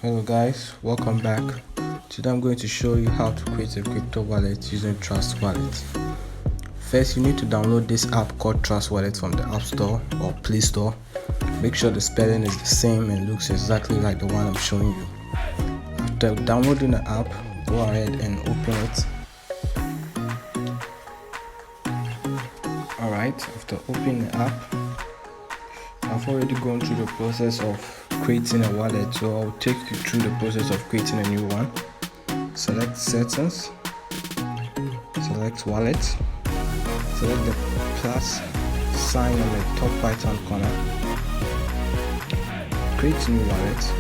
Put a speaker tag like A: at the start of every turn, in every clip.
A: Hello guys, welcome back. Today I'm going to show you how to create a crypto wallet using Trust Wallet. First, you need to download this app called Trust Wallet from the App Store or Play Store. Make sure the spelling is the same and looks exactly like the one I'm showing you. After downloading the app, go ahead and open it. Alright, after opening the app, I've already gone through the process of creating a wallet, so I'll take you through the process of creating a new one. Select settings, select wallet, select the plus sign on the top right hand corner, create new wallet,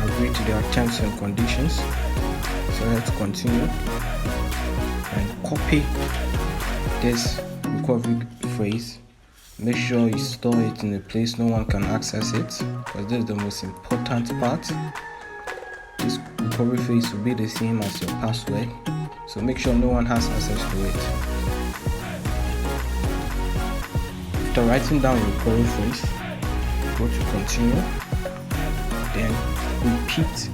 A: agree to their terms and conditions, select continue, and copy this recovery phrase. Make sure you store it in a place no one can access it, because this is the most important part. This recovery phrase will be the same as your password, so make sure no one has access to it. After writing down your recovery phrase, go to continue, then repeat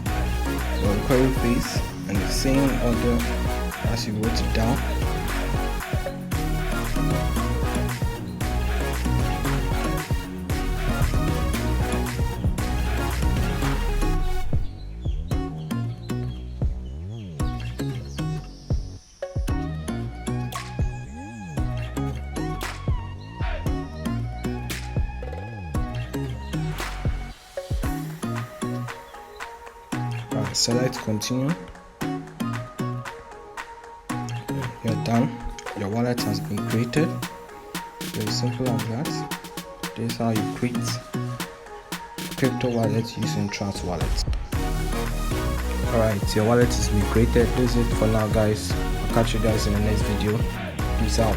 A: your recovery phrase in the same order as you wrote it down. Select continue. You're done. Your wallet has been created. Very simple as that. This is how you create crypto wallet using Trust Wallet. Alright, your wallet has been created. This is it for now, guys. I'll catch you guys in the next video. Peace out.